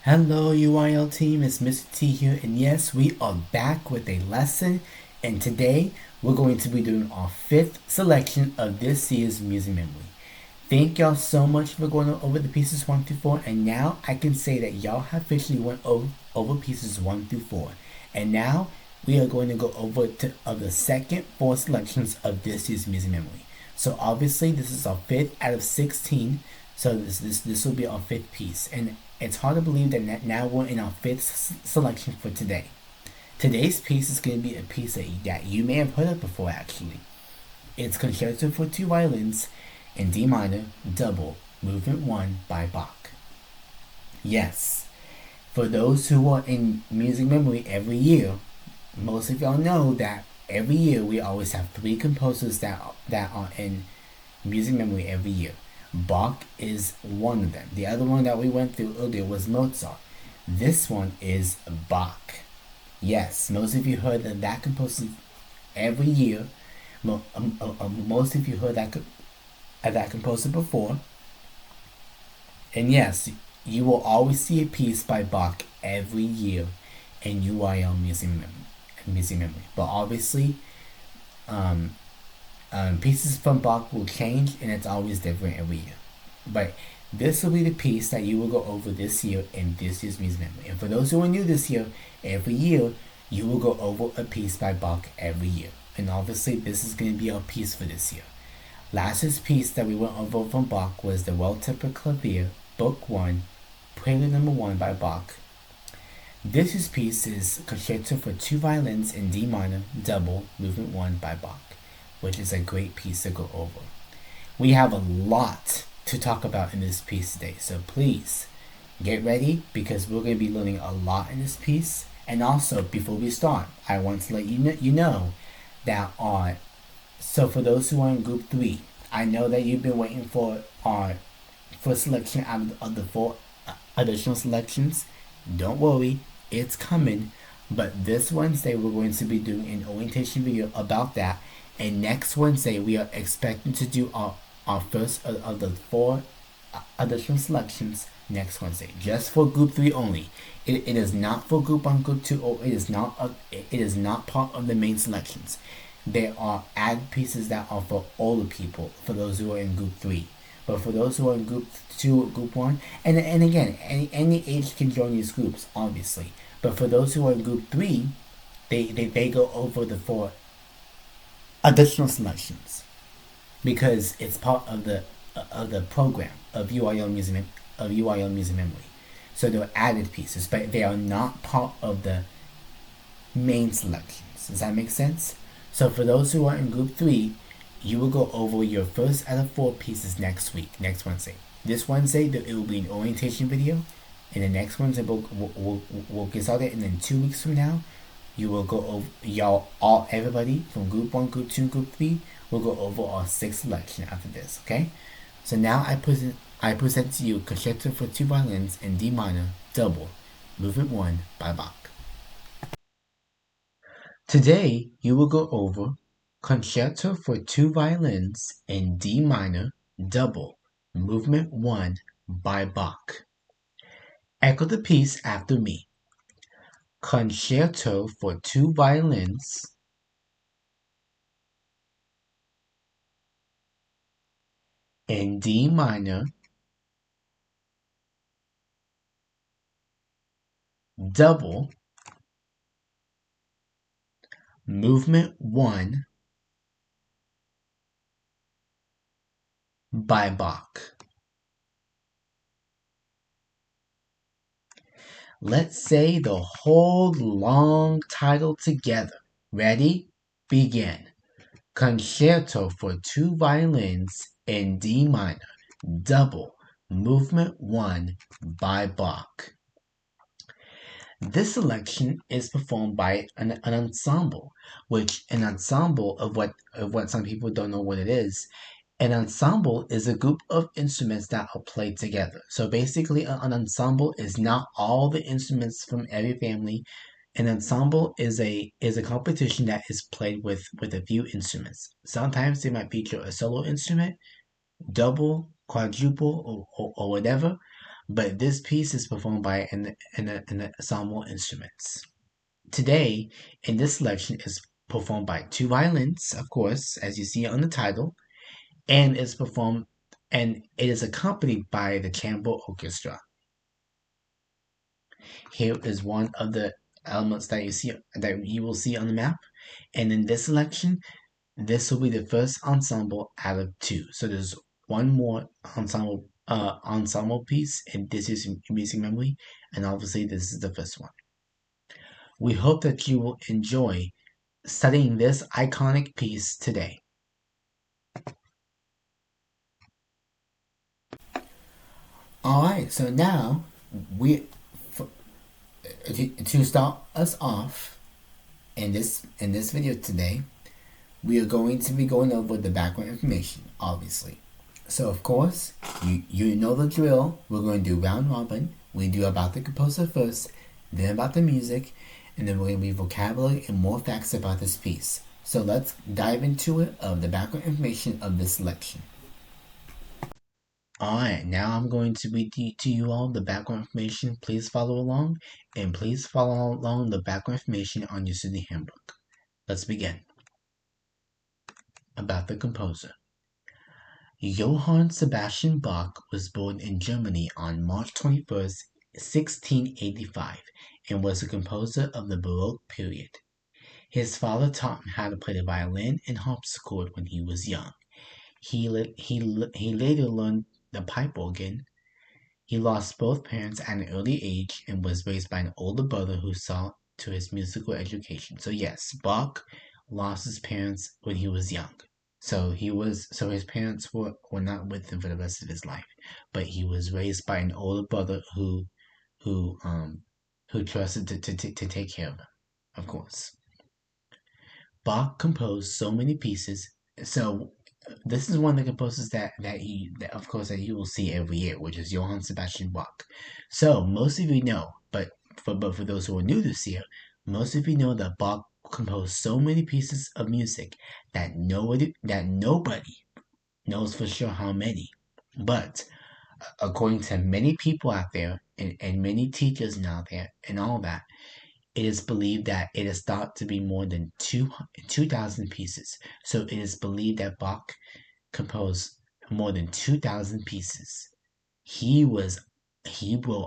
Hello UIL team, it's Mr. T here, and yes, we are back with a lesson, and today we're going to be doing our fifth selection of this year's music memory. Thank y'all so much for going over the pieces 1 through 4, and now I can say that y'all have officially went over pieces 1 through 4. And now we are going to go over the second 4 selections of this year's music memory. So obviously this is our fifth out of 16, so this will be our fifth piece, and it's hard to believe that now we're in our fifth selection for today. Today's piece is going to be a piece that you may have heard of before actually. It's Concerto for Two Violins in D minor, double, movement 1 by Bach. Yes, for those who are in music memory every year, most of y'all know that every year we always have 3 composers that are in music memory every year. Bach is one of them. The other one that we went through earlier was Mozart. This one is Bach. Yes, most of you heard that composer every year. Most of you heard that composer before. And yes, you will always see a piece by Bach every year in UIL music memory. But obviously, pieces from Bach will change, and it's always different every year. But this will be the piece that you will go over this year in this year's music memory. And for those who are new this year, every year you will go over a piece by Bach every year. And obviously, this is going to be our piece for this year. Last year's piece that we went over from Bach was the Well-Tempered Clavier, Book 1, Prelude Number 1 by Bach. This year's piece is Concerto for Two Violins in D minor, double, movement 1 by Bach, which is a great piece to go over. We have a lot to talk about in this piece today, so please get ready because we're going to be learning a lot in this piece. And also, before we start, I want to let you know that so for those who are in group 3, I know that you've been waiting for selection out of the 4 additional selections. Don't worry, it's coming. But this Wednesday we're going to be doing an orientation video about that, and next Wednesday we are expecting to do our first of the 4 additional selections next Wednesday, just for group 3 only. It is not for group 1, group 2, or it is not part of the main selections. There are added pieces that are for older people, for those who are in group 3. But for those who are in group 2 or group 1, and again, any age can join these groups, obviously. But for those who are in group 3, they go over the 4 additional selections because it's part of the program of UIL music memory. So they're added pieces, but they are not part of the main selections. Does that make sense? So for those who are in group 3, you will go over your first out of 4 pieces next Wednesday. This Wednesday, it will be an orientation video, and the next Wednesday we'll get started, and then 2 weeks from now, you will go over everybody from group 1, group 2, group 3 will go over our 6th selection after this. Okay, so now I present to you Concerto for Two Violins in D minor, double, movement 1 by Bach. Today you will go over Concerto for Two Violins in D minor, double, movement 1 by Bach. Echo the piece after me. Concerto for Two Violins in D minor, double, movement 1 by Bach. Let's say the whole long title together. Ready? Begin. Concerto for Two Violins in D minor, double, movement 1 by Bach. This selection is performed by an ensemble, which an ensemble of what some people don't know what it is. An ensemble is a group of instruments that are played together. So basically, an ensemble is not all the instruments from every family. An ensemble is a competition that is played with a few instruments. Sometimes they might feature a solo instrument, double, quadruple, or whatever. but this piece is performed by an ensemble instruments. Today, in this selection, is performed by two violins, of course, as you see on the title, and is performed and it is accompanied by the chamber orchestra. Here is one of the elements that you will see on the map, and in this selection, this will be the first ensemble out of two. So there's one more ensemble piece, and this is music memory, and obviously this is the first one. We hope that you will enjoy studying this iconic piece today. All right, so now we to start us off in this video today, we are going to be going over the background information, obviously. So of course, you know the drill. We're going to do round robin. We do about the composer first, then about the music, and then we're going to read vocabulary and more facts about this piece. So let's dive into it of the background information of this selection. Alright, now I'm going to read to you all the background information. Please follow along, and please follow along the background information on your student handbook. Let's begin. About the composer. Johann Sebastian Bach was born in Germany on March 21st, 1685, and was a composer of the Baroque period. His father taught him how to play the violin and harpsichord when he was young. He later learned the pipe organ. He lost both parents at an early age and was raised by an older brother who saw to his musical education. So yes, Bach lost his parents when he was young. So his parents were not with him for the rest of his life. But he was raised by an older brother who trusted to take care of him, of course. Bach composed so many pieces. So this is one of the composers that you will see every year, which is Johann Sebastian Bach. So most of you know, but for those who are new this year, most of you know that Bach composed so many pieces of music that nobody knows for sure how many. But according to many people out there and many teachers out there and all that, it is believed that it is thought to be more than 2,000 pieces. So it is believed that Bach composed more than 2,000 pieces. He wrote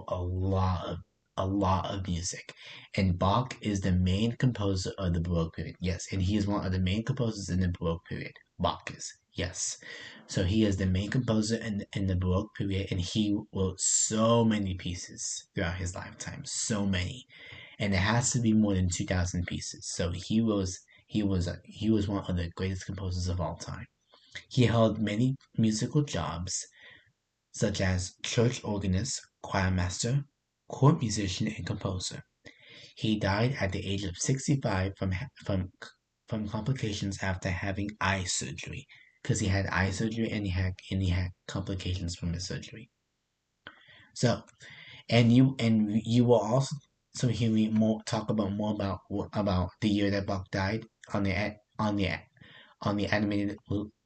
a lot of music, and Bach is the main composer of the Baroque period. Yes, and he is one of the main composers in the Baroque period. Bach is, yes. So he is the main composer in the Baroque period, and he wrote so many pieces throughout his lifetime, so many, and it has to be more than 2,000 pieces. So he was one of the greatest composers of all time. He held many musical jobs, such as church organist, choirmaster, court musician, and composer. He died at the age of 65 from complications after having eye surgery, because he had eye surgery and he had complications from his surgery. So, and you will also hear me talk about the year that Bach died on the animated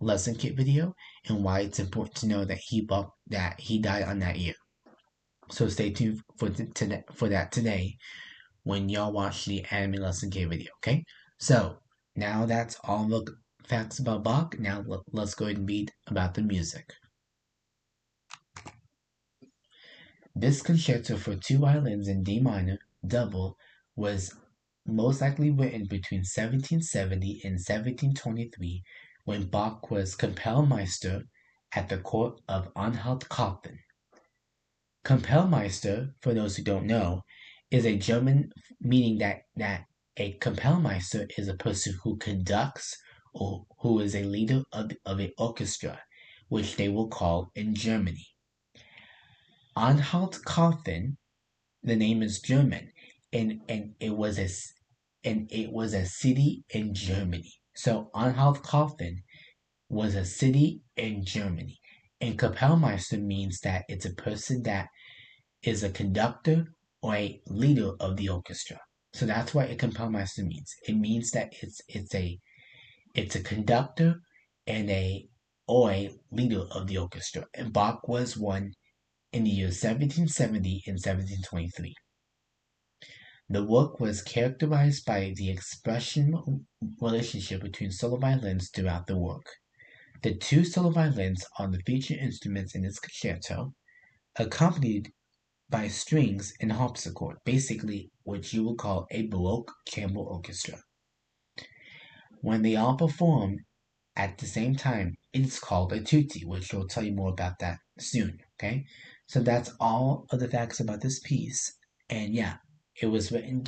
lesson kit video, and why it's important to know that he died on that year. So stay tuned for that today when y'all watch the animated lesson kit video. Okay, so now that's all the facts about Bach. Now let's go ahead and read about the music. This concerto for two violins in D minor, double, was most likely written between 1770 and 1723 when Bach was Kapellmeister at the court of Anhalt-Köthen. Kapellmeister, for those who don't know, is a German meaning that a Kapellmeister is a person who conducts or who is a leader of an orchestra, which they will call in Germany. Anhalt-Köthen, the name is German, and it was a city in Germany. So Anhalt-Köthen was a city in Germany, and Kapellmeister means that it's a person that is a conductor or a leader of the orchestra. So that's what a Kapellmeister means. It means that it's a conductor and a leader of the orchestra. And Bach was one in the years 1770 and 1723. The work was characterized by the expression relationship between solo violins throughout the work. The two solo violins are the featured instruments in this concerto, accompanied by strings and harpsichord, basically what you would call a Baroque chamber orchestra. When they all perform at the same time, it's called a tutti, which we'll tell you more about that soon, okay? So that's all of the facts about this piece. And yeah, it was written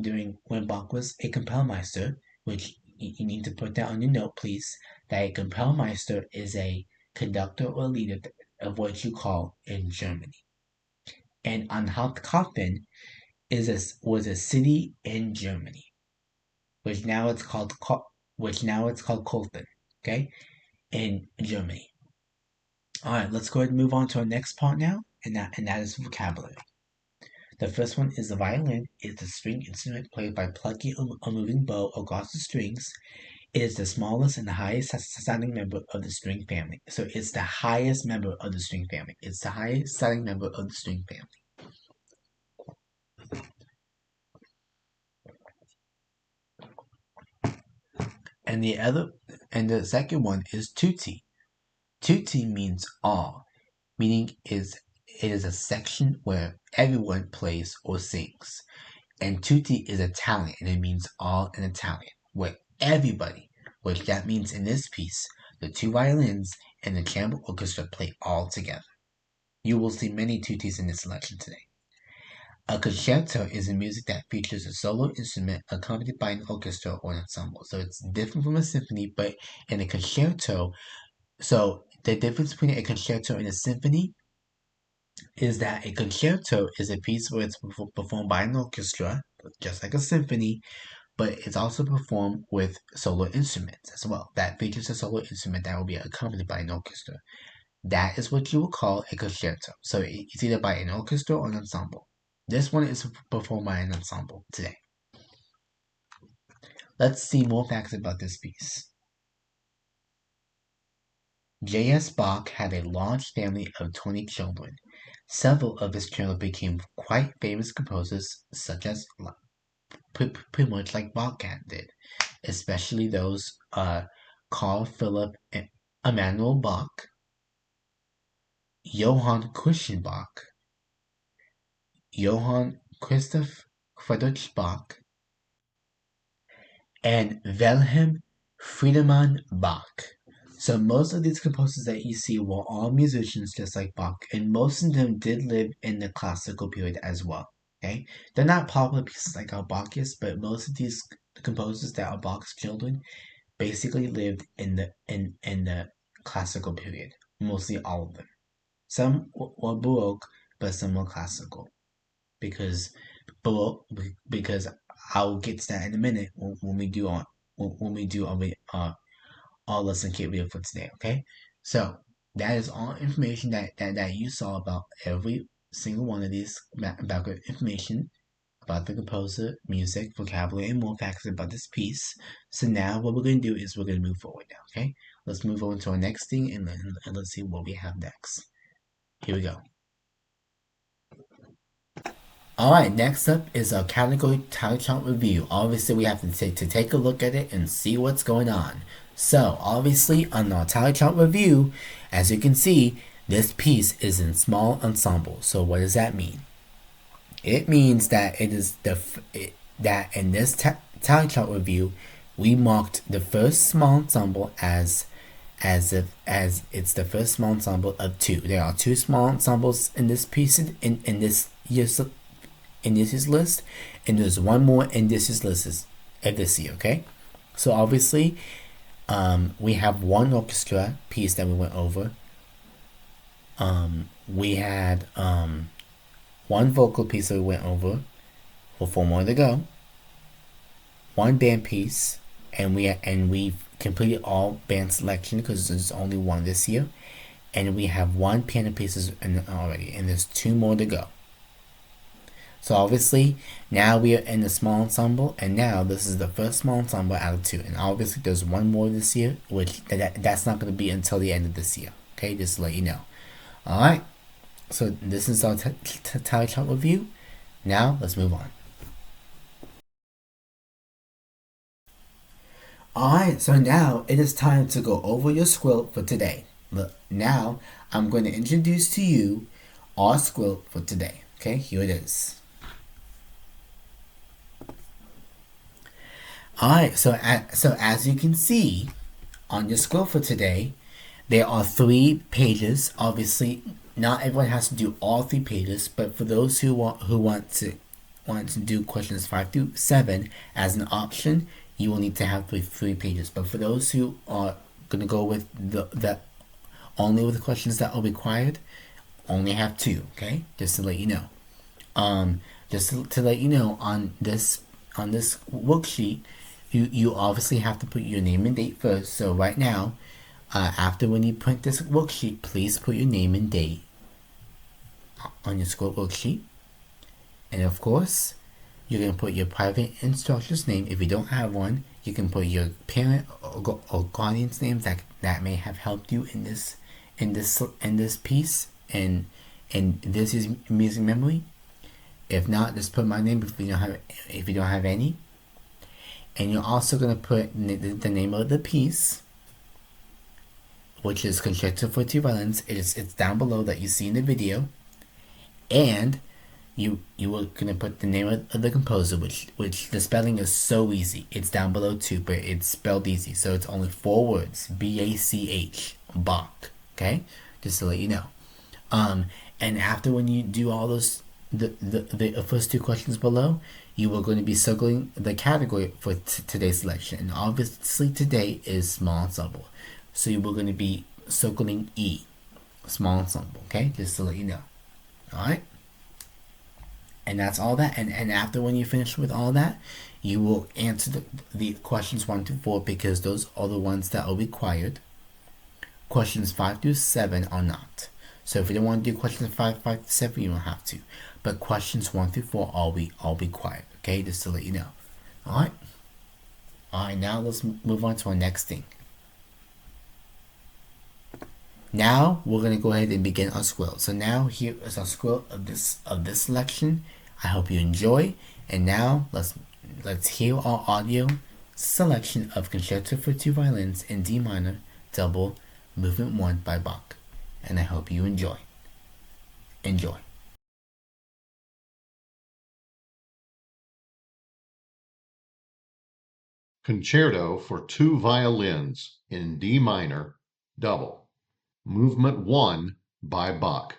during when Bach was a Kapellmeister, which you need to put that on your note, please, that a Kapellmeister is a conductor or leader of what you call in Germany. And Anhaltkofen was a city in Germany, which now it's called Kolfen, okay, in Germany. All right, let's go ahead and move on to our next part now, and that is vocabulary. The first one is the violin. It's a string instrument played by plucking a moving bow across the strings. It is the smallest and the highest sounding member of the string family. So it's the highest member of the string family. It's the highest sounding member of the string family. And the second one is tutti. Tutti means all, meaning it is a section where everyone plays or sings. And tutti is Italian, and it means all in Italian, where everybody, which that means in this piece, the two violins and the chamber orchestra play all together. You will see many tuttis in this selection today. A concerto is a music that features a solo instrument accompanied by an orchestra or an ensemble. So it's different from a symphony, but in a concerto, so the difference between a concerto and a symphony is that a concerto is a piece where it's performed by an orchestra, just like a symphony, but it's also performed with solo instruments as well. That features a solo instrument that will be accompanied by an orchestra. That is what you would call a concerto. So it's either by an orchestra or an ensemble. This one is performed by an ensemble today. Let's see more facts about this piece. J.S. Bach had a large family of 20 children. Several of his children became quite famous composers, such as pretty much like Bach did, especially those Carl Philipp Emanuel Bach, Johann Christian Bach, Johann Christoph Friedrich Bach, and Wilhelm Friedemann Bach. So most of these composers that you see were all musicians just like Bach, and most of them did live in the classical period as well. Okay, they're not popular pieces like how Bach is, but most of these composers that are Bach's children basically lived in the classical period. Mostly all of them. Some were Baroque, but some were classical. Because I'll get to that in a minute when we do our lesson kit video for today, okay? So that is all information that you saw about every single one of these background information about the composer, music, vocabulary, and more facts about this piece. So now what we're going to do is we're going to move forward now, okay? Let's move on to our next thing and let's see what we have next. Here we go. Alright, next up is our category title chart review. Obviously, we have to take a look at it and see what's going on. So, obviously, on our title chart review, as you can see, this piece is in small ensemble. So, what does that mean? It means that that in this title chart review, we marked the first small ensemble as it's the first small ensemble of two. There are two small ensembles in this piece in this year's list, and there's one more in this year's list of this year. Okay, so obviously, we have one orchestra piece that we went over. We had one vocal piece that we went over, with 4 more to go. One band piece, and we've completed all band selection because there's only one this year, and we have one piano piece already, and there's 2 more to go. So obviously, now we are in the small ensemble, and now this is the first small ensemble out of 2. And obviously, there's one more this year, which that's not going to be until the end of this year. Okay, just to let you know. All right. So this is our tally chart review. Now let's move on. Alright, so now it is time to go over your squilt for today. Look, now I'm going to introduce to you our squilt for today. Okay, here it is. Alright, so as you can see on your squilt for today, there are 3 pages. Obviously, not everyone has to do all 3 pages, but for those who want to do questions 5 through 7 as an option, you will need to have 3 pages. But for those who are going to go with only with the questions that are required, only have 2. Okay, just to let you know. Just to let you know, on this worksheet, you obviously have to put your name and date first. So right now, after when you print this worksheet, please put your name and date on your Squilt worksheet. And of course, you're going to put your private instructor's name. If you don't have one, you can put your parent or guardian's names that may have helped you in this piece and this is music memory. If not, just put my name if you don't have any. And you're also going to put the name of the piece, which is Concerto for 2 Violins. It's down below that you see in the video. And you are going to put the name of the composer, which the spelling is so easy. It's down below too, but it's spelled easy. So it's only 4 words. B-A-C-H. Bach. Okay? Just to let you know. And after when you do all those, the first 2 questions below, you are going to be circling the category for today's selection. And obviously today is small ensemble. So you are going to be circling E, small ensemble, okay? Just to let you know. Alright? And that's all that. And after when you finish with all that, you will answer the questions 1 through 4 because those are the ones that are required. Questions 5 through 7 are not. So if you don't want to do questions 5 to 7, you don't have to. But questions 1 through 4 are required. Okay, just to let you know. Alright? Alright, now let's move on to our next thing. Now we're gonna go ahead and begin our squilt. So now here is our squilt of this selection. I hope you enjoy. And now let's hear our audio selection of Concerto for 2 Violins in D minor, double, movement 1 by Bach. And I hope you enjoy. Enjoy. Concerto for 2 Violins in D minor, double, movement 1 by Bach.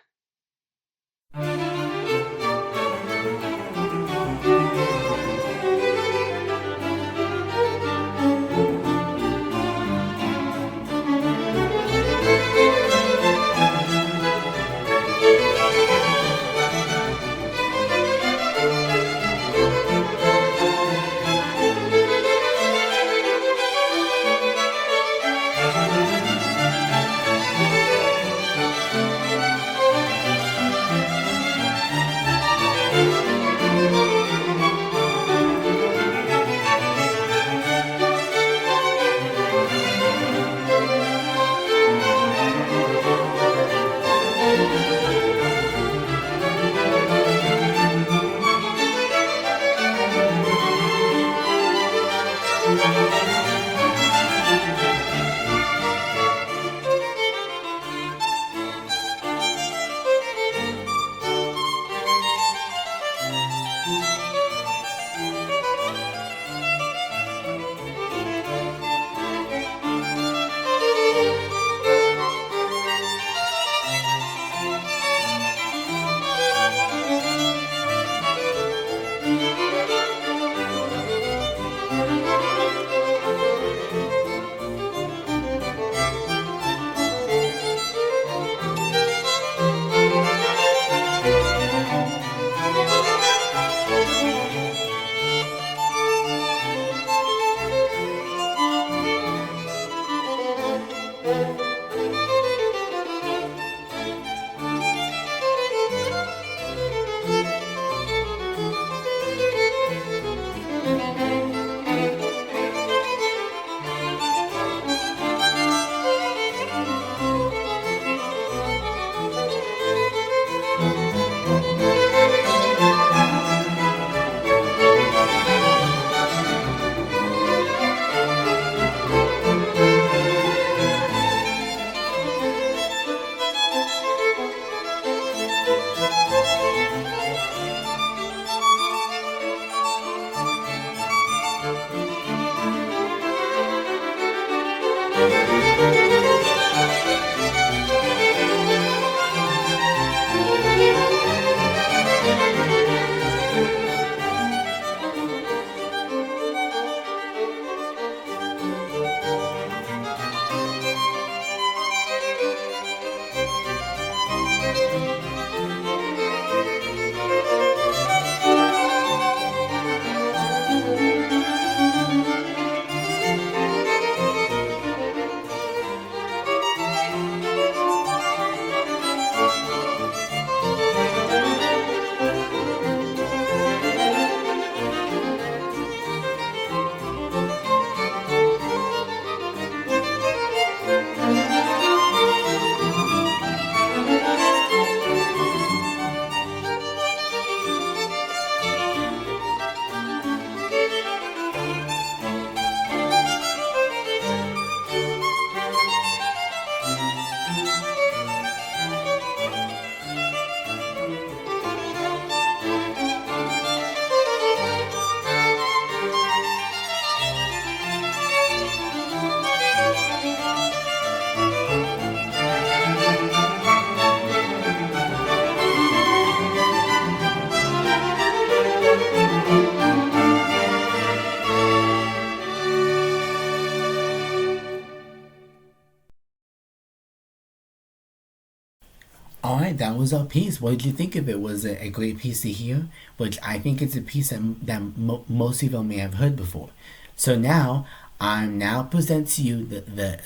right, that was our piece. What did you think of it? Was it a great piece to hear? Which I think it's a piece that most people may have heard before. So now, I'm now present to you the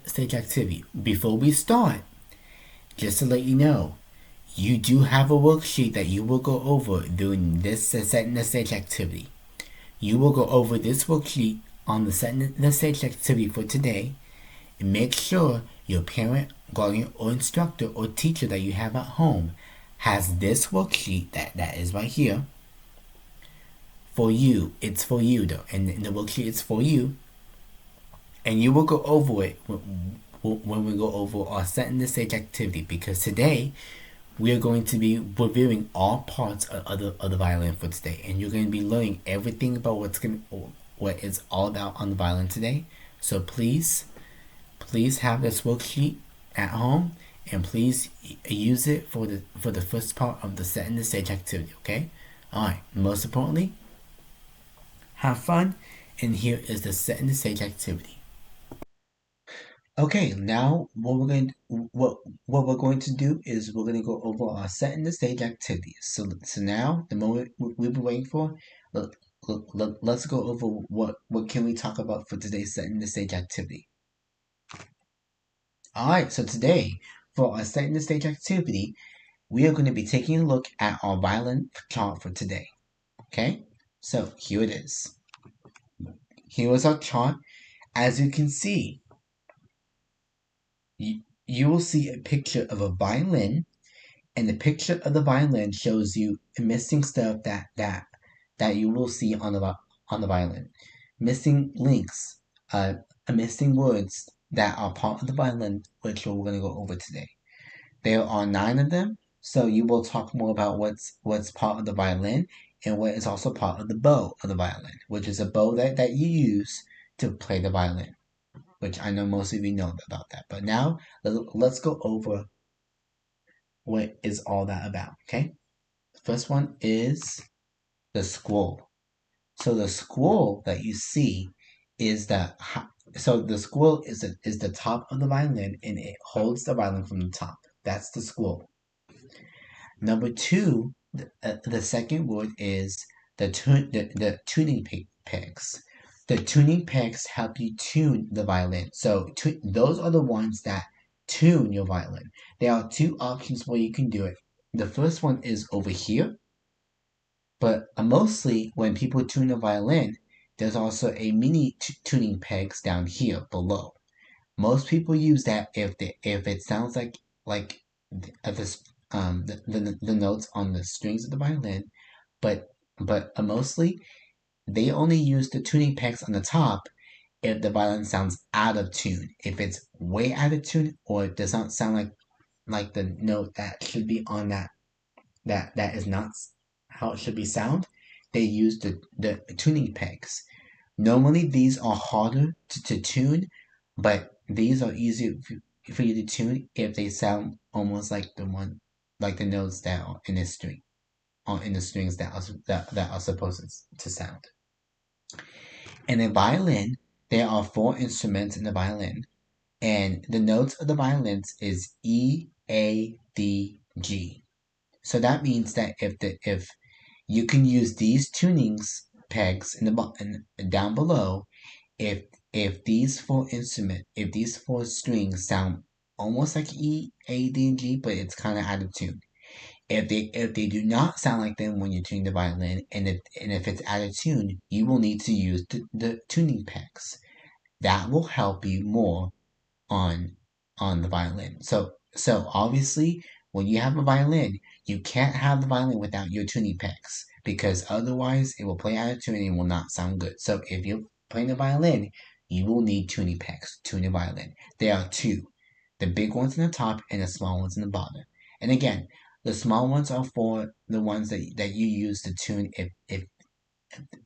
stage activity. Before we start, just to let you know, you do have a worksheet that you will go over during this setting the stage activity. You will go over this worksheet on the setting the stage activity for today, and make sure your parent, guardian, or instructor or teacher that you have at home has this worksheet that is right here for you. It's for you though, and the worksheet is for you, and you will go over it when we go over our setting the stage activity, because today we are going to be reviewing all parts of the violin for today, and you're going to be learning everything about what it's all about on the violin today. So please have this worksheet at home, and please use it for the first part of the setting the stage activity. Okay. All right. Most importantly, have fun, and here is the setting the stage activity. Okay, now what we're going to do is we're going to go over our setting the stage activities. So now the moment we've been waiting for, let, let's go over what can we talk about for today's setting the stage activity. All right, so today for our setting the stage activity, we are going to be taking a look at our violin chart for today. Okay, so here it is. Here is our chart. As you can see, you will see a picture of a violin, and the picture of the violin shows you missing stuff that you will see on the violin, missing links, missing words that are part of the violin, which we're going to go over today. There are 9 of them, so you will talk more about what's part of the violin and what is also part of the bow of the violin, which is a bow that you use to play the violin, which I know most of you know about that. But now let's go over what is all that about, okay? The first one is the squirrel. So the squirrel that you see is the squirrel is the top of the violin, and it holds the violin from the top. That's the squirrel. Number 2, the second word is the tuning pegs. The tuning pegs help you tune the violin. So those are the ones that tune your violin. There are 2 options where you can do it. The first one is over here, but mostly when people tune a violin, there's also a mini tuning pegs down here below. Most people use that if it sounds like this the notes on the strings of the violin, but mostly they only use the tuning pegs on the top if the violin sounds out of tune. If it's way out of tune, or it does not sound like the note that should be on that is not how it should be sound, they use the tuning pegs. Normally these are harder to tune, but these are easier for you to tune if they sound almost like the notes that are in the string, or in the strings that are supposed to sound. In a violin, there are 4 instruments in the violin, and the notes of the violins is E, A, D, G. So that means that if you can use these tunings pegs down below, if these 4 strings sound almost like E, A, D, and G, but it's kind of out of tune. If they do not sound like them when you're tuning the violin, and if it's out of tune, you will need to use the tuning pegs. That will help you more on the violin. So obviously, when you have a violin, you can't have the violin without your tuning pegs, because otherwise it will play out of tune and will not sound good. So if you're playing the violin, you will need tuning pegs to tune the violin. There are 2, the big ones in the top and the small ones in the bottom. And again, the small ones are for the ones that you use to tune if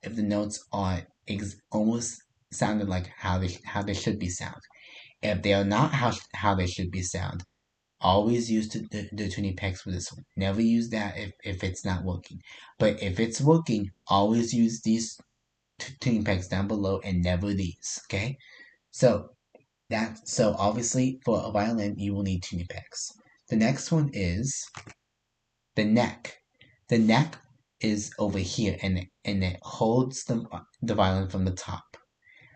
the notes are almost sounded like how they should be sound. If they are not how they should be sound, always use the tuning pegs for this one. Never use that if it's not working. But if it's working, always use these tuning pegs down below, and never these. Okay, so obviously for a violin you will need tuning pegs. The next one is the neck. The neck is over here, and it holds the violin from the top.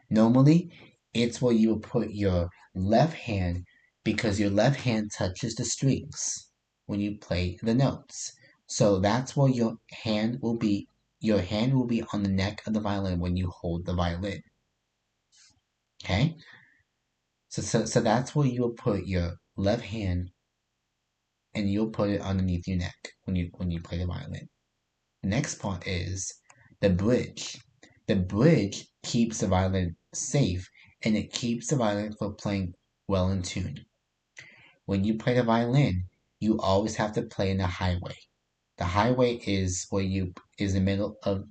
Normally, it's where you will put your left hand because your left hand touches the strings when you play the notes. So that's where your hand will be. Your hand will be on the neck of the violin when you hold the violin. Okay? So that's where you'll put your left hand, and you'll put it underneath your neck when you play the violin. The next part is the bridge. The bridge keeps the violin safe, and it keeps the violin from playing well in tune. When you play the violin, you always have to play in the highway. The highway is the middle of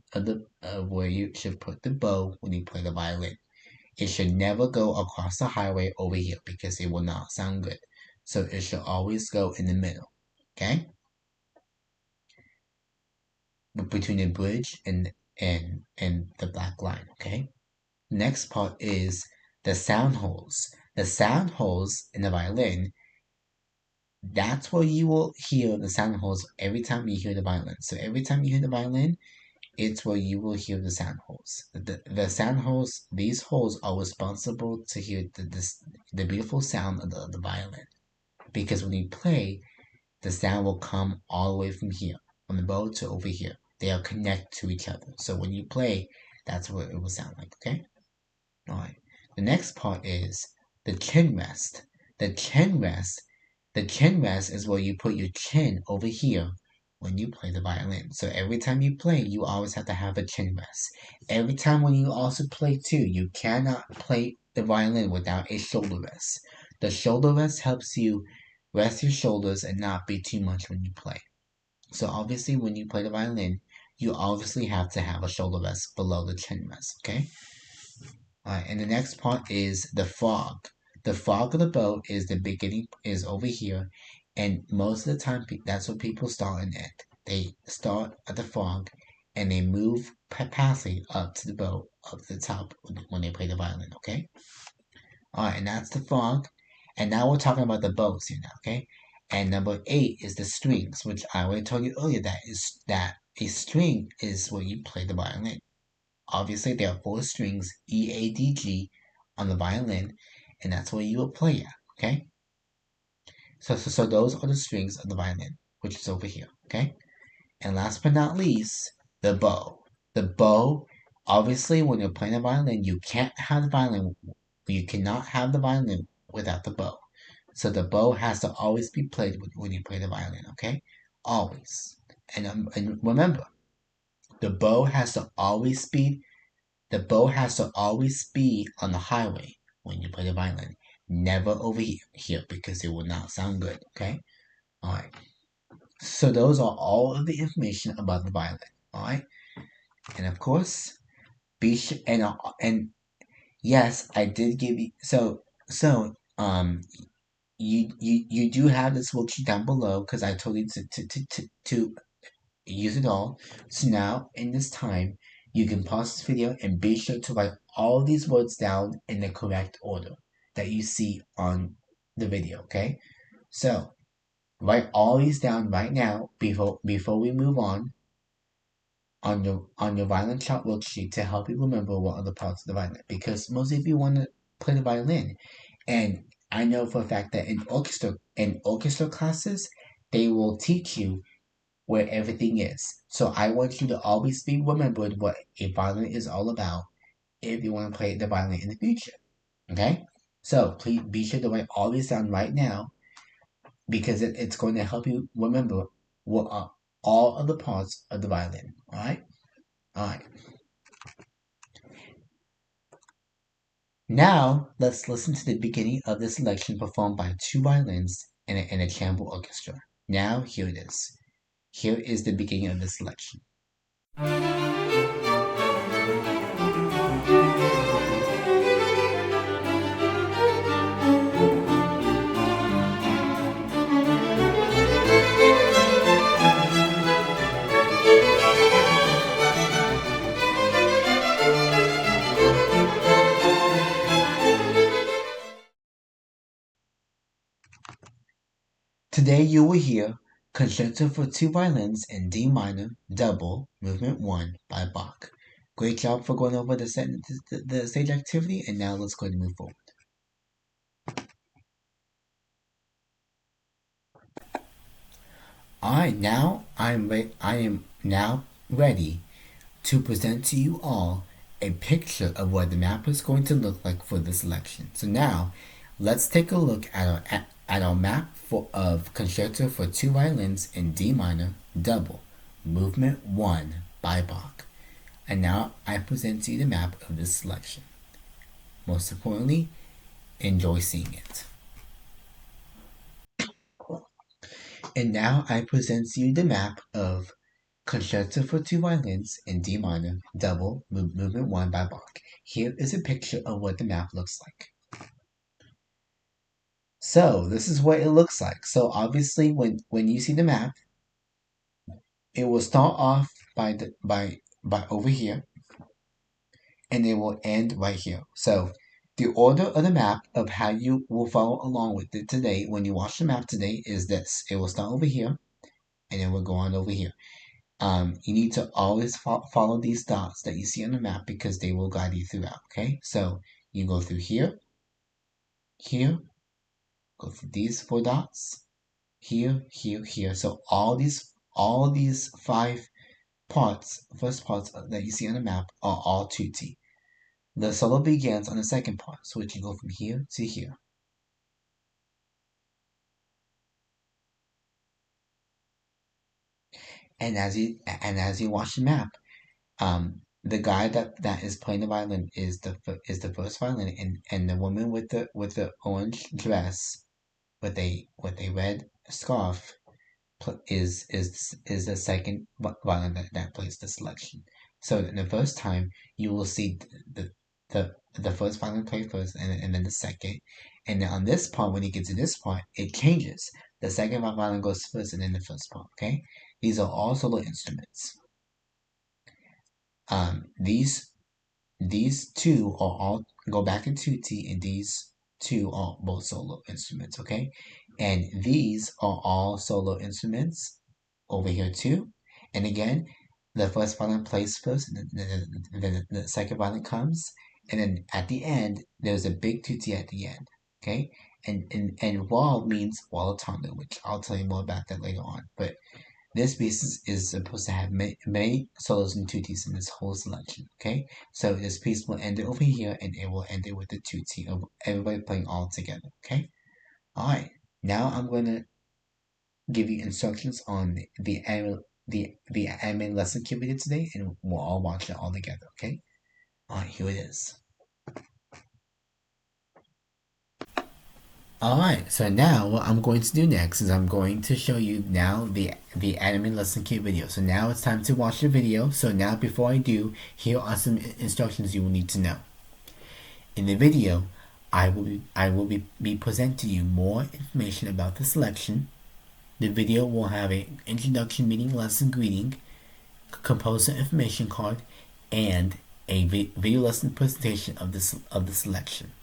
where you should put the bow when you play the violin. It should never go across the highway over here because it will not sound good. So it should always go in the middle. Okay? Between the bridge and the black line. Okay? Next part is the sound holes. The sound holes in the violin, that's where you will hear the sound holes every time you hear the violin. So every time you hear the violin, it's where you will hear the sound holes. The sound holes, these holes are responsible to hear the beautiful sound of the violin. Because when you play, the sound will come all the way from here, from the bow to over here. They are connected to each other. So when you play, that's what it will sound like, okay? Alright. The next part is the chin rest. The chin rest is where you put your chin over here when you play the violin. So every time you play, you always have to have a chin rest. Every time when you also play too, you cannot play the violin without a shoulder rest. The shoulder rest helps you rest your shoulders and not be too much when you play. So obviously when you play the violin, you obviously have to have a shoulder rest below the chin rest, okay? Alright, and the next part is the frog. The frog of the bow is the beginning, is over here, and most of the time that's where people start and end. They start at the frog, and they move past it up to the bow, up to the top when they play the violin, okay? Alright, and that's the frog. And now we're talking about the bows here now, okay? And number 8 is the strings, which I already told you earlier that a string is where you play the violin. Obviously, there are 4 strings, E, A, D, G, on the violin, and that's where you will play at, okay? So those are the strings of the violin, which is over here, okay? And last but not least, the bow. The bow, obviously, when you're playing the violin, you cannot have the violin without the bow. So the bow has to always be played when you play the violin, okay? Always. And remember, the bow has to always be on the highway when you play the violin. Never over here because it will not sound good, okay? Alright. So those are all of the information about the violin, alright? And of course, and yes, I did give you you do have this worksheet down below because I told you to use it all. So now in this time, you can pause this video and be sure to write all these words down in the correct order that you see on the video, okay? So write all these down right now before we move on your violin chart worksheet to help you remember what are the parts of the violin, because most of you want to play the violin, and I know for a fact that in orchestra classes they will teach you where everything is. So I want you to always be remembered what a violin is all about if you want to play the violin in the future. Okay? So please be sure to write all this down right now because it's going to help you remember what are all of the parts of the violin. Alright? Alright. Now let's listen to the beginning of this selection performed by 2 violins and a chamber orchestra. Now here it is. Here is the beginning of the selection. Today you will hear Concerto for Two Violins in D minor, Double, Movement 1 by Bach. Great job for going over the stage activity, and now let's go ahead and move forward. I am now ready to present to you all a picture of what the map is going to look like for this selection. So now, let's take a look at our map of Concerto for Two Violins in D minor, Double, Movement 1 by Bach. And now I present to you the map of this selection. Most importantly, enjoy seeing it. And now I present to you the map of Concerto for Two Violins in D minor, Double, Movement 1 by Bach. Here is a picture of what the map looks like. So this is what it looks like. So obviously when you see the map, it will start off by over here, and it will end right here. So the order of the map of how you will follow along with it today, when you watch the map today, is this. It will start over here, and then we'll go on over here. You need to always follow these dots that you see on the map because they will guide you throughout, okay? So you go through here, here, go through these 4 dots, here, here, here. So all these 5 first parts that you see on the map are all tutti. The solo begins on the second part, so it can go from here to here. And as you watch the map, the guy that is playing the violin is the first violin, and the woman with the orange dress with a red scarf is the second violin that plays the selection. So in the first time you will see the first violin play first, and then the second, and then on this part, when you get to this part, it changes. The second violin goes first, and then the first part. Okay, these are all solo instruments. These two are all go back in tutti, and these two are both solo instruments, okay? And these are all solo instruments over here too. And again, the first violin plays first, and then the second violin comes, and then at the end, there's a big tutti at the end, okay? And wall means wall tondo, which I'll tell you more about that later on. But this piece is supposed to have many solos and tuttis in this whole selection, okay? So this piece will end it over here, and it will end it with the tutti of everybody playing all together, okay? Alright, now I'm going to give you instructions on the anime lesson kit we did today, and we'll all watch it all together, okay? Alright, here it is. Alright, so now what I'm going to do next is I'm going to show you now the anime lesson kit video. So now it's time to watch the video. So now before I do, here are some instructions you will need to know. In the video, I will be presenting to you more information about the selection. The video will have an introduction meeting lesson greeting, composer information card, and a video lesson presentation of the selection.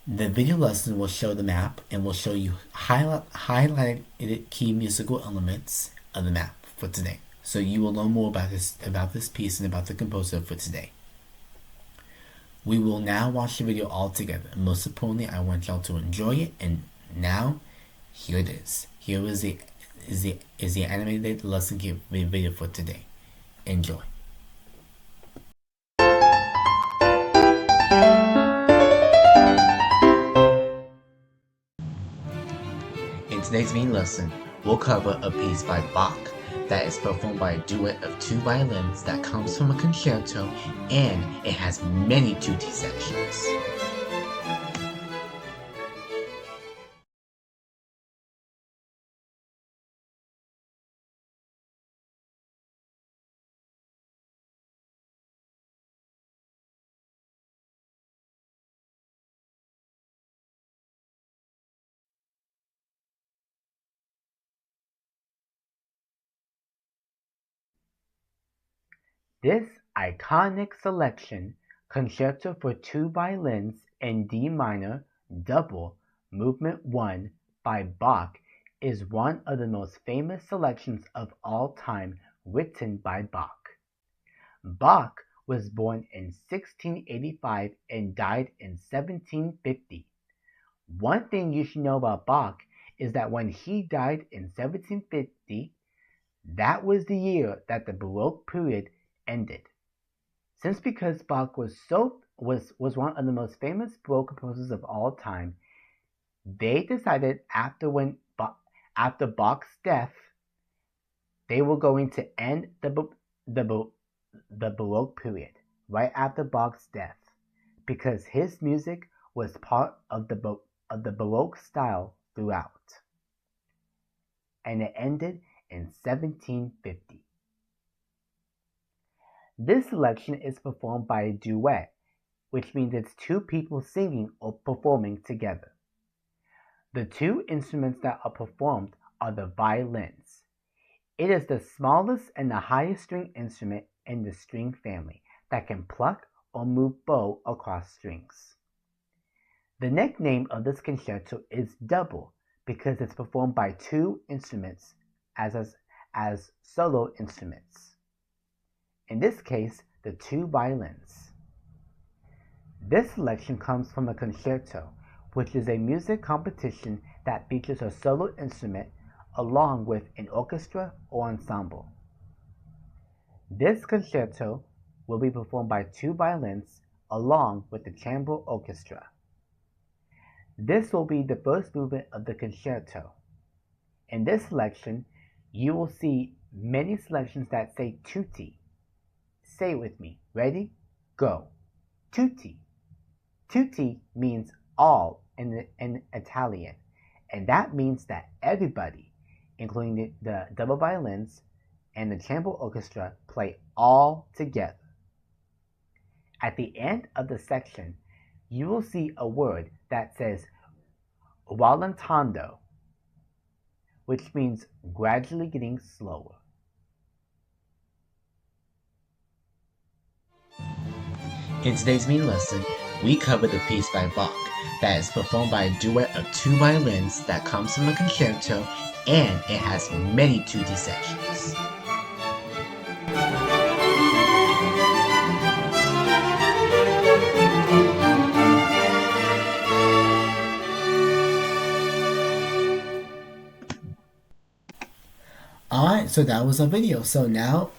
The video lesson will show the map and will show you highlighted key musical elements of the map for today. So you will learn more about this piece and about the composer for today. We will now watch the video all together. And most importantly, I want y'all to enjoy it. And now, here it is. Here is the animated lesson kit video for today. Enjoy. In today's main lesson, we'll cover a piece by Bach that is performed by a duet of 2 violins that comes from a concerto, and it has many tutti sections. This iconic selection, Concerto for 2 Violins in D minor, Double, Movement 1 by Bach, is one of the most famous selections of all time written by Bach. Bach was born in 1685 and died in 1750. One thing you should know about Bach is that when he died in 1750, that was the year that the Baroque period ended. Since because Bach was one of the most famous Baroque composers of all time, they decided after Bach's death, they were going to end the Baroque period right after Bach's death, because his music was part of the Baroque style throughout, and it ended in 1750. This selection is performed by a duet, which means it's two people singing or performing together. The two instruments that are performed are the violins. It is the smallest and the highest string instrument in the string family that can pluck or move bow across strings. The nickname of this concerto is double because it's performed by two instruments as solo instruments. In this case, the two violins. This selection comes from a concerto, which is a music competition that features a solo instrument along with an orchestra or ensemble. This concerto will be performed by two violins along with the chamber orchestra. This will be the first movement of the concerto. In this selection, you will see many selections that say tutti. Say it with me. Ready? Go. Tutti. Tutti means all in Italian, and that means that everybody, including the double violins and the chamber orchestra, play all together. At the end of the section, you will see a word that says rallentando, which means gradually getting slower. In today's main lesson, we cover the piece by Bach that is performed by a duet of two violins that comes from a concerto, and it has many tutti sections. Alright, so that was our video. So now,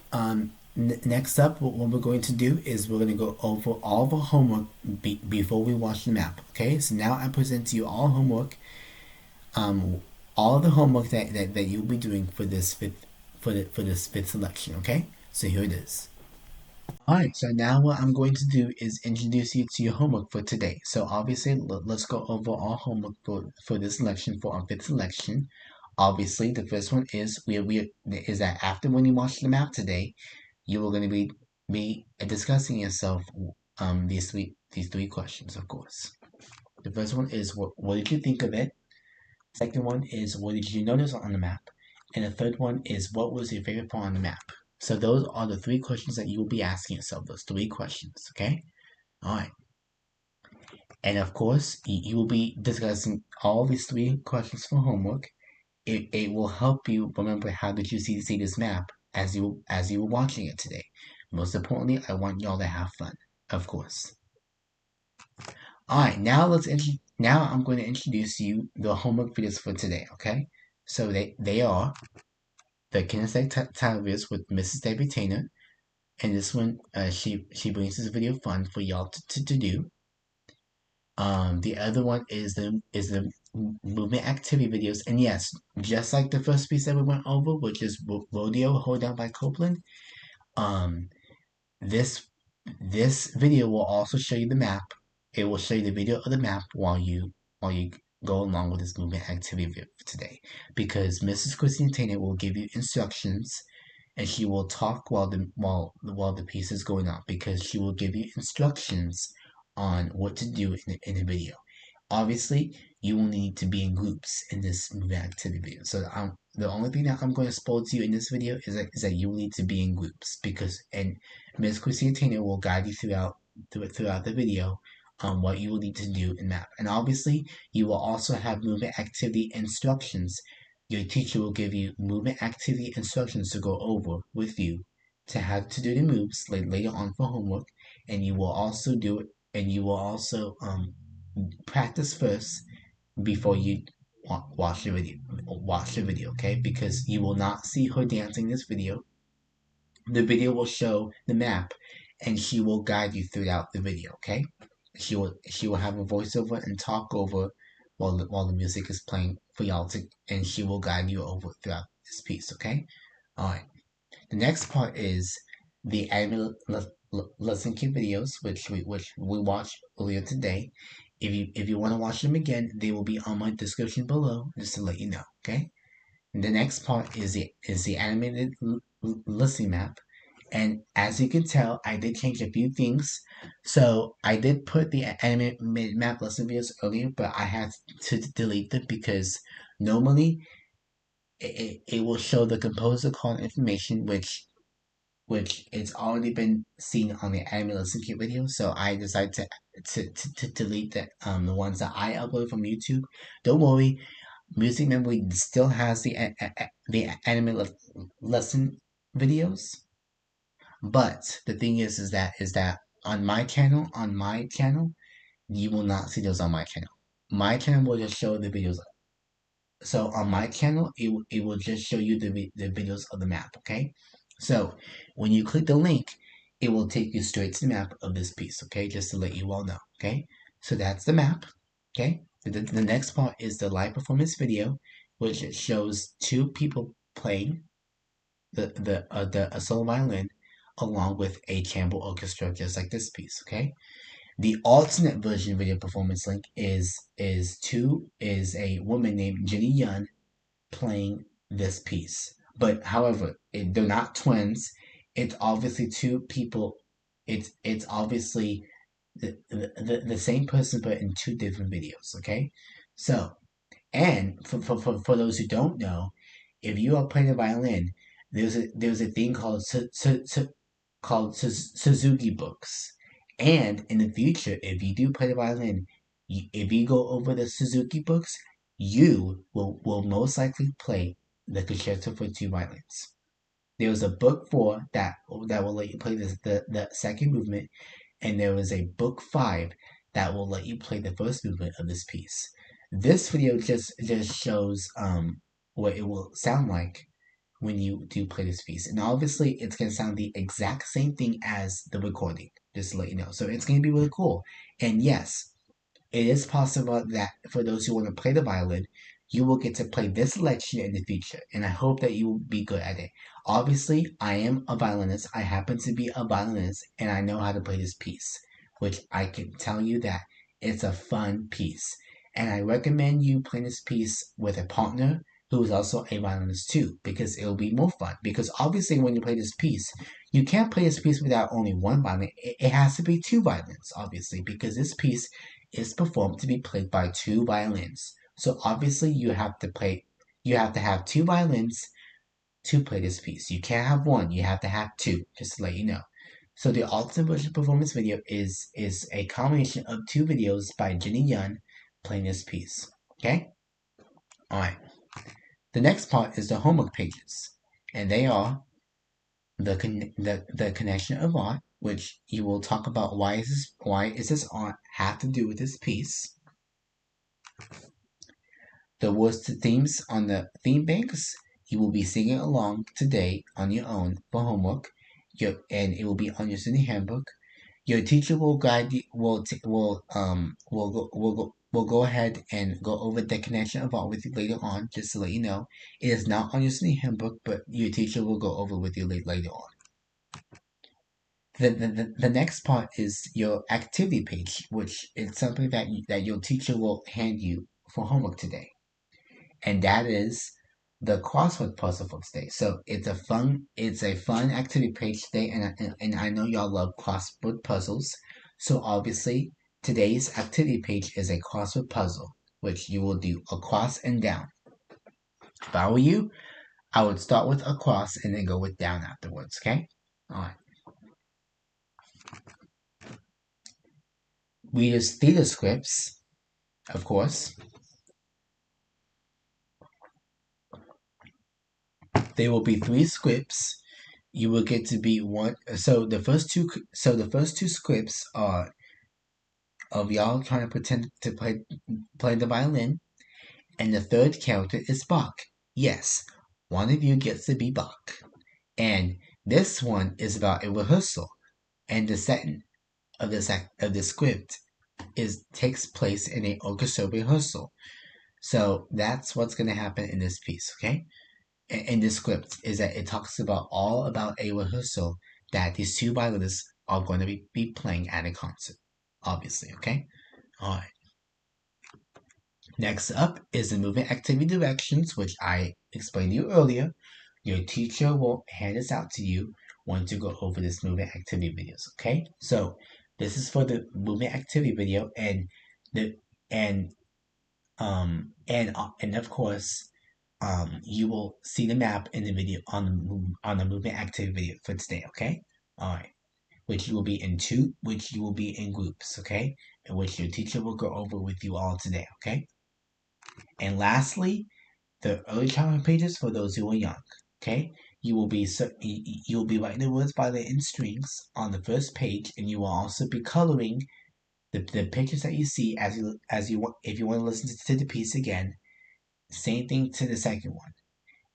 next up, what we're going to do is we're going to go over all the homework before we watch the map. Okay, so now I present to you all homework, all of the homework that you'll be doing for this fifth selection. Okay, so here it is. Alright, so now what I'm going to do is introduce you to your homework for today. So obviously, let's go over our homework for this selection, for our fifth selection. Obviously, the first one is that after when you watch the map today, you are going to be discussing yourself these three questions, of course. The first one is what did you think of it? Second one is what did you notice on the map? And the third one is what was your favorite part on the map? So those are the three questions that you will be asking yourself. Those three questions, okay? All right. And of course, you will be discussing all these three questions for homework. It will help you remember how did you see this map as you were watching it today. Most importantly, I want y'all to have fun, of course. All right, now I'm going to introduce you the homework videos for today. Okay, so they are the kinesthetic title videos with Mrs. Debbie Tainer, and this one she brings this video fun for y'all to do. The other one is the movement activity videos, and yes, just like the first piece that we went over, which is Rodeo Hold Down by Copeland, this video will also show you the map. It will show you the video of the map while you go along with this movement activity video today, because Mrs. Christine Tainer will give you instructions, and she will talk while the piece is going on, because she will give you instructions on what to do in the video. Obviously, you will need to be in groups in this movement activity video. So the only thing that I'm going to spoil to you in this video is that you will need to be in groups, and Ms. Christine Tainer will guide you throughout the video on what you will need to do in map. And obviously, you will also have movement activity instructions Your teacher will give you movement activity instructions to go over with you to have to do the moves later on for homework, and you will also do it, and you will also practice first before you watch the video. Watch the video, okay? Because you will not see her dancing this video. The video will show the map, and she will guide you throughout the video, okay? She will have a voiceover and talk over while the music is playing for y'all to, and she will guide you over throughout this piece, okay? All right. The next part is the anime lesson kit videos, which we watched earlier today. If you want to watch them again, they will be on my description below, just to let you know, okay? The next part is the animated listening map. And as you can tell, I did change a few things. So I did put the animated map lesson videos earlier, but I had to delete them because normally it will show the composer card information, which it's already been seen on the animated lesson kit video. So I decided to delete the ones that I uploaded from YouTube. Don't worry, Music Memory still has the anime lesson videos, but the thing is that on my channel, you will not see those on my channel. My channel will just show the videos. So on my channel, it will just show you the videos of the map. Okay, so when you click the link, it will take you straight to the map of this piece. Okay, just to let you all know. Okay, so that's the map. Okay, the next part is the live performance video, which shows two people playing the solo violin along with a chamber orchestra, just like this piece. Okay, the alternate version video performance link is a woman named Jenny Yun playing this piece. But however, they're not twins. It's obviously two people. It's obviously the same person, but in two different videos. Okay, so and for those who don't know, if you are playing a violin, there's a thing called Suzuki books, and in the future, if you do play the violin, if you go over the Suzuki books, you will most likely play the concerto for two violins. There was a book 4 that will let you play the second movement, and there was a book 5 that will let you play the first movement of this piece. This video just shows what it will sound like when you do play this piece. And obviously it's gonna sound the exact same thing as the recording, just to let you know. So it's gonna be really cool. And yes, it is possible that for those who want to play the violin, you will get to play this selection in the future, and I hope that you will be good at it. Obviously, I am a violinist. I happen to be a violinist, and I know how to play this piece, which I can tell you that it's a fun piece. And I recommend you playing this piece with a partner who is also a violinist too, because it'll be more fun. Because obviously, when you play this piece, you can't play this piece without only one violin. It has to be two violins, obviously, because this piece is performed to be played by two violins. So obviously you have to have two violins to play this piece. You can't have one, you have to have two, just to let you know. So the alternate version performance video is a combination of two videos by Jenny Yun playing this piece. Okay? Alright. The next part is the homework pages. And they are the connection of art, which you will talk about why is this art have to do with this piece. The words to themes on the theme banks. You will be singing along today on your own for homework. And it will be on your study handbook. Your teacher will guide you. Will go ahead and go over the connection of art with you later on, just to let you know. It is not on your study handbook, but your teacher will go over with you later on. The next part is your activity page, which is something that your teacher will hand you for homework today, and that is the crossword puzzle for today. So it's a fun activity page today, and I know y'all love crossword puzzles. So obviously today's activity page is a crossword puzzle, which you will do across and down. If I were you, I would start with across and then go with down afterwards. Okay, all right. We use theater scripts, of course. there will be 3 scripts. You will get to be one. So the first two scripts are of y'all trying to pretend to play the violin, and the third character is Bach. Yes, one of you gets to be Bach, and this one is about a rehearsal, and the setting of the script takes place in a orchestra rehearsal. So that's what's going to happen in this piece, okay? In this script is that it talks about all about a rehearsal that these two violinists are going to be playing at a concert, obviously, okay? All right. Next up is the movement activity directions, which I explained to you earlier. Your teacher will hand this out to you once you go over this movement activity videos, okay? So this is for the movement activity video, and the and and of course you will see the map in the video on the movement activity video for today, okay? All right, which you will be in groups, okay? And which your teacher will go over with you all today, okay? And lastly, the early childhood pages for those who are young, okay? You will be writing the words by the in strings on the first page, and you will also be coloring the pictures that you see as you want. If you want to listen to the piece again, same thing to the second one,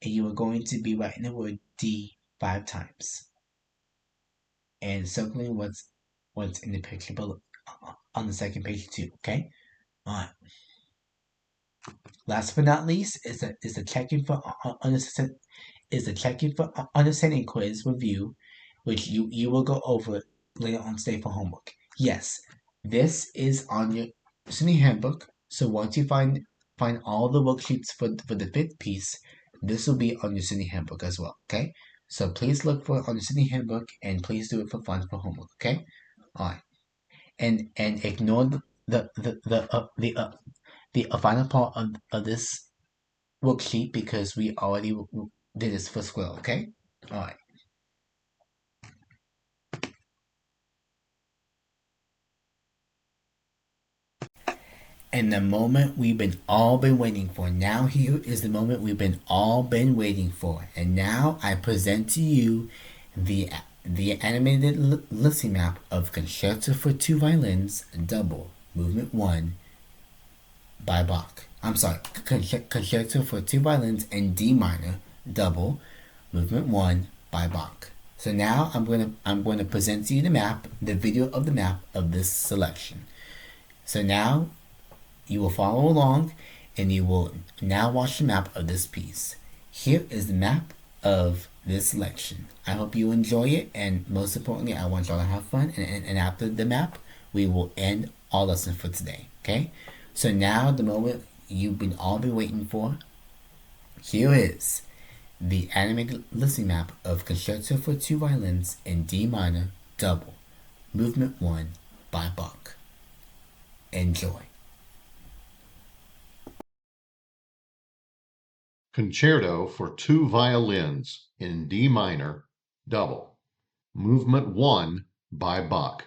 and you are going to be writing the word D 5 times and circling what's in the picture below on the second page too. Okay, all right. Last but not least is the checking for understanding quiz review, which you will go over later on today for homework. Yes, this is on your study handbook. So once you find all the worksheets for the fifth piece, this will be on your study handbook as well. Okay, so please look for it on your study handbook and please do it for fun for homework. Okay, all right, and ignore the final part of this worksheet because we already did this for Squill, okay? Alright. And the moment we've all been waiting for. Now here is the moment we've all been waiting for. And now I present to you the animated listening map of Concerto for Two Violins, Double, Movement 1 by Bach. I'm sorry, Concerto for Two Violins in D minor, Double, Movement 1 by Bach. So now I'm going to present to you the video of the map of this selection. So now you will follow along and you will now watch the map of this piece. Here is the map of this selection. I hope you enjoy it, and most importantly, I want y'all to have fun, and after the map, we will end our lesson for today, okay? So now the moment you've all been waiting for, here is the animated listening map of Concerto for Two Violins in D minor, Double, Movement 1 by Bach. Enjoy. Concerto for Two Violins in D minor, Double, Movement 1 by Bach.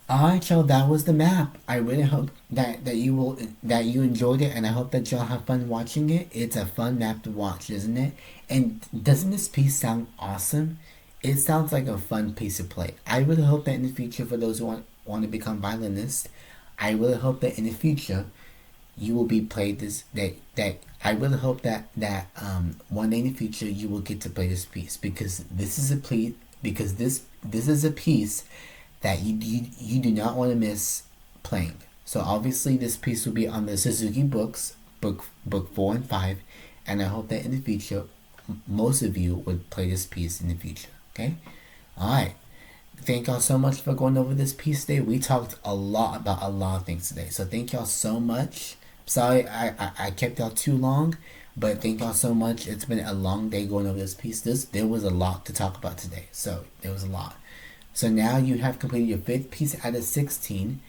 Alright, y'all, that was the map. I really hope that you enjoyed it, and I hope that y'all have fun watching it. It's a fun map to watch, isn't it? And doesn't this piece sound awesome? It sounds like a fun piece to play. I really hope that in the future, for those who want to become violinists, I really hope that in the future you will be played this that I really hope that one day in the future you will get to play this piece, because this is a piece because this is a piece that you do not want to miss playing. So obviously this piece will be on the Suzuki books, book 4 and 5, and I hope that in the future most of you would play this piece in the future. Okay, all right. Thank y'all so much for going over this piece today. We talked a lot about a lot of things today, so thank y'all so much. Sorry I kept y'all too long, but thank y'all so much. It's been a long day going over this piece. There was a lot to talk about today, so there was a lot. So now you have completed your fifth piece out of 16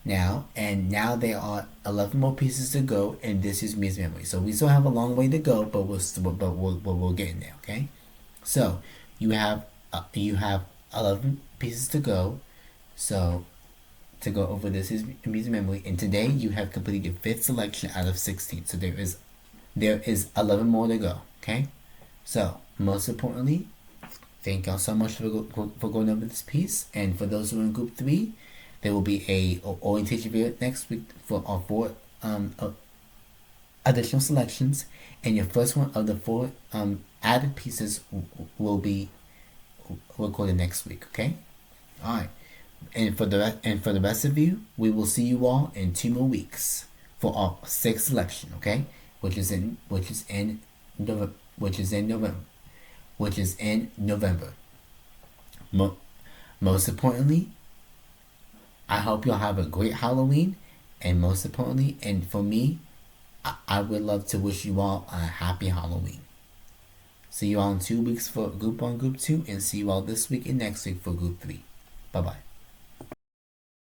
now, and now there are 11 more pieces to go, and this is music memory. So we still have a long way to go, but we'll get in there. Okay, so you have 11 pieces to go. So to go over this is music memory, and today you have completed your fifth selection out of 16. So there is 11 more to go. Okay, so most importantly, thank y'all so much for going over this piece. And for those who are in group 3, there will be a orientation video next week for our 4 additional selections, and your first one of the 4 added pieces will be recorded next week. Okay, all right. And for the rest of you, we will see you all in 2 more weeks for our 6th selection. Okay, which is in November. Most importantly, I hope y'all have a great Halloween, and most importantly, and for me, I would love to wish you all a happy Halloween. See you all in 2 weeks for Group 1, Group 2, and see you all this week and next week for Group 3. Bye bye.